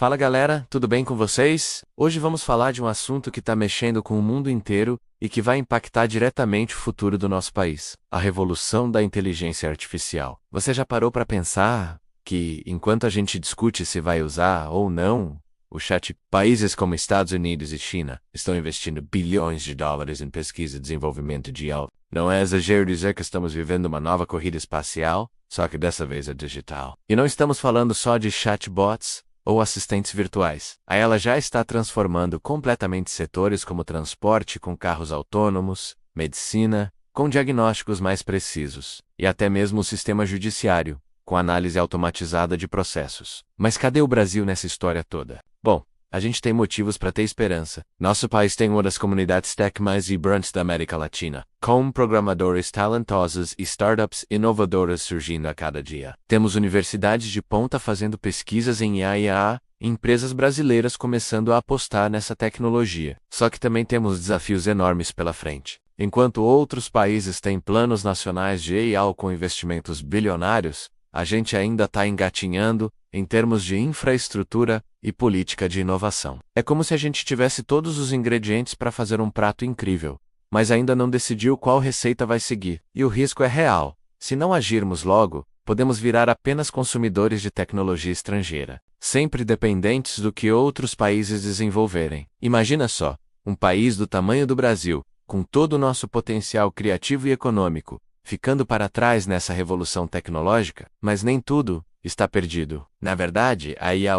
Fala galera, tudo bem com vocês? Hoje vamos falar de um assunto que está mexendo com o mundo inteiro e que vai impactar diretamente o futuro do nosso país: a revolução da inteligência artificial. Você já parou para pensar que, enquanto a gente discute se vai usar ou não o chat, países como Estados Unidos e China estão investindo bilhões de dólares em pesquisa e desenvolvimento de IA? Não é exagero dizer que estamos vivendo uma nova corrida espacial, só que dessa vez é digital. E não estamos falando só de chatbots ou assistentes virtuais. Ela já está transformando completamente setores como transporte com carros autônomos, medicina, com diagnósticos mais precisos, e até mesmo o sistema judiciário, com análise automatizada de processos. Mas cadê o Brasil nessa história toda? Bom, a gente tem motivos para ter esperança. Nosso país tem uma das comunidades tech mais vibrantes da América Latina, com programadores talentosos e startups inovadoras surgindo a cada dia. Temos universidades de ponta fazendo pesquisas em IA e empresas brasileiras começando a apostar nessa tecnologia. Só que também temos desafios enormes pela frente. Enquanto outros países têm planos nacionais de IA com investimentos bilionários, a gente ainda está engatinhando em termos de infraestrutura e política de inovação. É como se a gente tivesse todos os ingredientes para fazer um prato incrível, mas ainda não decidiu qual receita vai seguir. E o risco é real. Se não agirmos logo, podemos virar apenas consumidores de tecnologia estrangeira, sempre dependentes do que outros países desenvolverem. Imagina só, um país do tamanho do Brasil, com todo o nosso potencial criativo e econômico, ficando para trás nessa revolução tecnológica. Mas nem tudo está perdido. Na verdade, a IA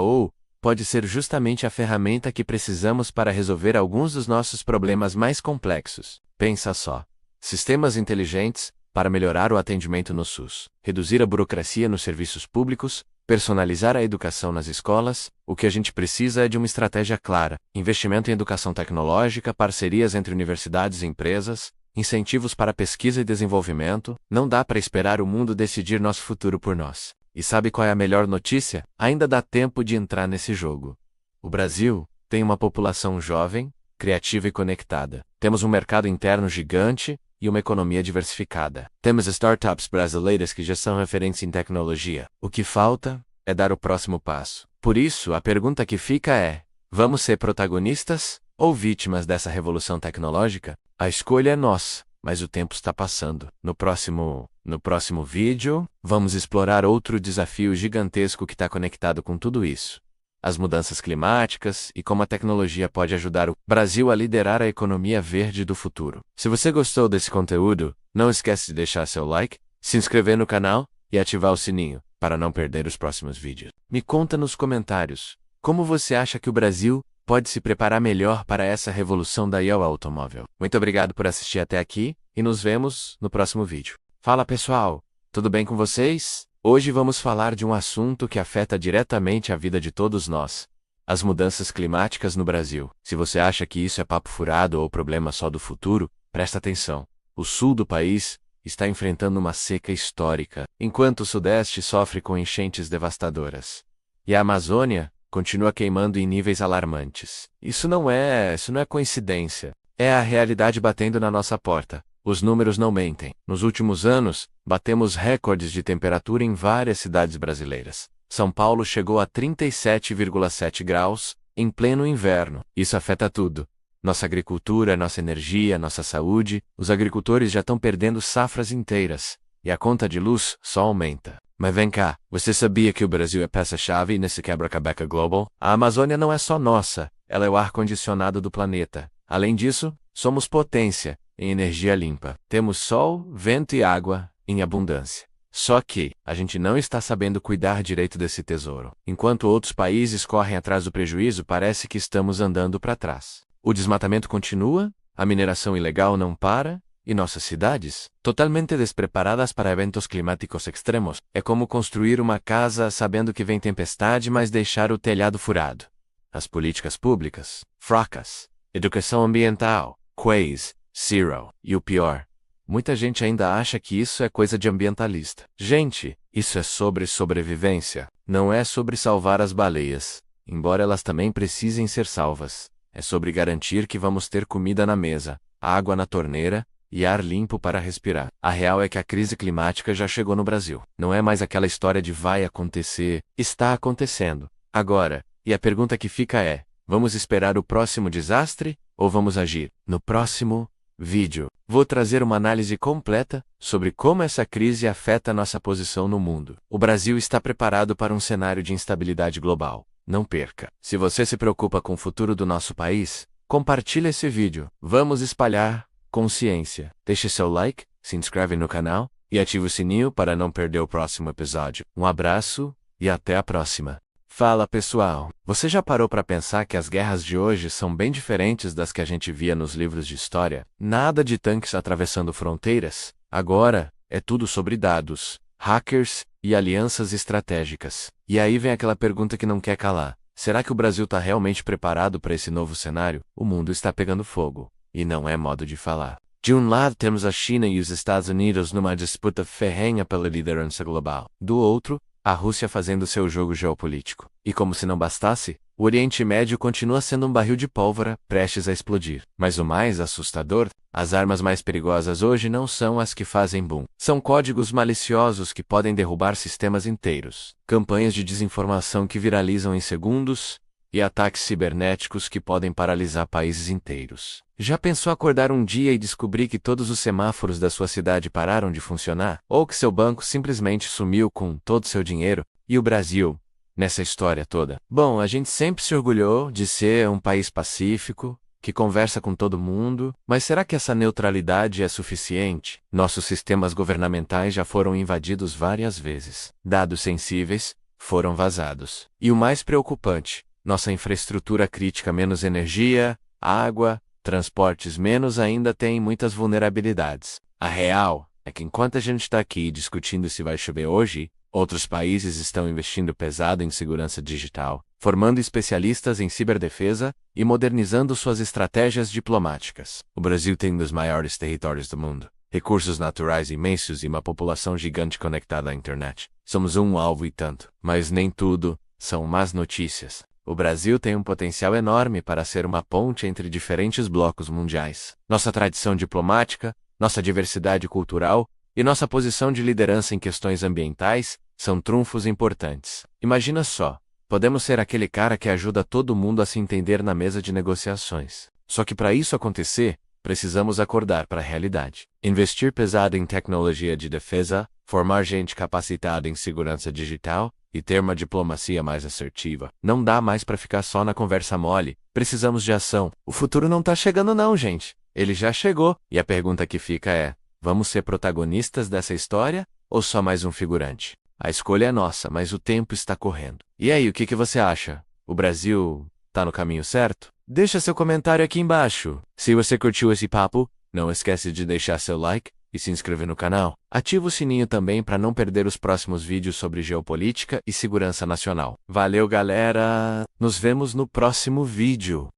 pode ser justamente a ferramenta que precisamos para resolver alguns dos nossos problemas mais complexos. Pensa só: sistemas inteligentes para melhorar o atendimento no SUS, reduzir a burocracia nos serviços públicos, personalizar a educação nas escolas. O que a gente precisa é de uma estratégia clara: investimento em educação tecnológica, parcerias entre universidades e empresas, incentivos para pesquisa e desenvolvimento. Não dá para esperar o mundo decidir nosso futuro por nós. E sabe qual é a melhor notícia? Ainda dá tempo de entrar nesse jogo. O Brasil tem uma população jovem, criativa e conectada. Temos um mercado interno gigante e uma economia diversificada. Temos startups brasileiras que já são referências em tecnologia. O que falta é dar o próximo passo. Por isso, a pergunta que fica é: vamos ser protagonistas ou vítimas dessa revolução tecnológica? A escolha é nossa, mas o tempo está passando. No próximo vídeo, vamos explorar outro desafio gigantesco que está conectado com tudo isso: as mudanças climáticas e como a tecnologia pode ajudar o Brasil a liderar a economia verde do futuro. Se você gostou desse conteúdo, não esquece de deixar seu like, se inscrever no canal e ativar o sininho para não perder os próximos vídeos. Me conta nos comentários como você acha que o Brasil pode se preparar melhor para essa revolução da IA automóvel. Muito obrigado por assistir até aqui e nos vemos no próximo vídeo. Fala pessoal, tudo bem com vocês? Hoje vamos falar de um assunto que afeta diretamente a vida de todos nós: as mudanças climáticas no Brasil. Se você acha que isso é papo furado ou problema só do futuro, presta atenção. O sul do país está enfrentando uma seca histórica, enquanto o sudeste sofre com enchentes devastadoras. E a Amazônia continua queimando em níveis alarmantes. Isso não é coincidência. É a realidade batendo na nossa porta. Os números não mentem. Nos últimos anos, batemos recordes de temperatura em várias cidades brasileiras. São Paulo chegou a 37,7 graus em pleno inverno. Isso afeta tudo: nossa agricultura, nossa energia, nossa saúde. Os agricultores já estão perdendo safras inteiras. E a conta de luz só aumenta. Mas vem cá, você sabia que o Brasil é peça-chave nesse quebra-cabeça global? A Amazônia não é só nossa, ela é o ar-condicionado do planeta. Além disso, somos potência em energia limpa. Temos sol, vento e água em abundância. Só que a gente não está sabendo cuidar direito desse tesouro. Enquanto outros países correm atrás do prejuízo, parece que estamos andando para trás. O desmatamento continua, a mineração ilegal não para, e nossas cidades, totalmente despreparadas para eventos climáticos extremos. É como construir uma casa sabendo que vem tempestade, mas deixar o telhado furado. As políticas públicas, fracas. Educação ambiental, Quays, Zero. E o pior: muita gente ainda acha que isso é coisa de ambientalista. Gente, isso é sobre sobrevivência. Não é sobre salvar as baleias, embora elas também precisem ser salvas. É sobre garantir que vamos ter comida na mesa, água na torneira e ar limpo para respirar. A real é que a crise climática já chegou no Brasil. Não é mais aquela história de vai acontecer, está acontecendo. Agora, E a pergunta que fica é: vamos esperar o próximo desastre ou vamos agir? No próximo vídeo, vou trazer uma análise completa sobre como essa crise afeta nossa posição no mundo. O Brasil está preparado para um cenário de instabilidade global. Não perca! Se você se preocupa com o futuro do nosso país, compartilhe esse vídeo. Vamos espalhar consciência. Deixe seu like, se inscreve no canal e ative o sininho para não perder o próximo episódio. Um abraço e até a próxima. Fala pessoal, você já parou para pensar que as guerras de hoje são bem diferentes das que a gente via nos livros de história? Nada de tanques atravessando fronteiras. Agora, é tudo sobre dados, hackers e alianças estratégicas. E aí vem aquela pergunta que não quer calar. Será que o Brasil está realmente preparado para esse novo cenário? O mundo está pegando fogo. E não é modo de falar. De um lado temos a China e os Estados Unidos numa disputa ferrenha pela liderança global. Do outro, a Rússia fazendo seu jogo geopolítico. E como se não bastasse, o Oriente Médio continua sendo um barril de pólvora, prestes a explodir. Mas o mais assustador, as armas mais perigosas hoje não são as que fazem boom. São códigos maliciosos que podem derrubar sistemas inteiros, campanhas de desinformação que viralizam em segundos, e ataques cibernéticos que podem paralisar países inteiros. Já pensou acordar um dia e descobrir que todos os semáforos da sua cidade pararam de funcionar? Ou que seu banco simplesmente sumiu com todo o seu dinheiro? E o Brasil, nessa história toda? Bom, a gente sempre se orgulhou de ser um país pacífico, que conversa com todo mundo, mas será que essa neutralidade é suficiente? Nossos sistemas governamentais já foram invadidos várias vezes. Dados sensíveis foram vazados. E o mais preocupante, nossa infraestrutura crítica menos energia, água, transportes menos ainda tem muitas vulnerabilidades. A real é que enquanto a gente está aqui discutindo se vai chover hoje, outros países estão investindo pesado em segurança digital, formando especialistas em ciberdefesa e modernizando suas estratégias diplomáticas. O Brasil tem um dos maiores territórios do mundo, recursos naturais imensos e uma população gigante conectada à internet. Somos um alvo e tanto, mas nem tudo são más notícias. O Brasil tem um potencial enorme para ser uma ponte entre diferentes blocos mundiais. Nossa tradição diplomática, nossa diversidade cultural e nossa posição de liderança em questões ambientais são trunfos importantes. Imagina só, podemos ser aquele cara que ajuda todo mundo a se entender na mesa de negociações. Só que para isso acontecer, precisamos acordar para a realidade. Investir pesado em tecnologia de defesa, formar gente capacitada em segurança digital e ter uma diplomacia mais assertiva. Não dá mais para ficar só na conversa mole. Precisamos de ação. O futuro não tá chegando não, gente. Ele já chegou. E a pergunta que fica é: vamos ser protagonistas dessa história ou só mais um figurante? A escolha é nossa, mas o tempo está correndo. E aí, o que você acha? O Brasil tá no caminho certo? Deixa seu comentário aqui embaixo. Se você curtiu esse papo, não esquece de deixar seu like e se inscrever no canal. Ativa o sininho também para não perder os próximos vídeos sobre geopolítica e segurança nacional. Valeu, galera! Nos vemos no próximo vídeo.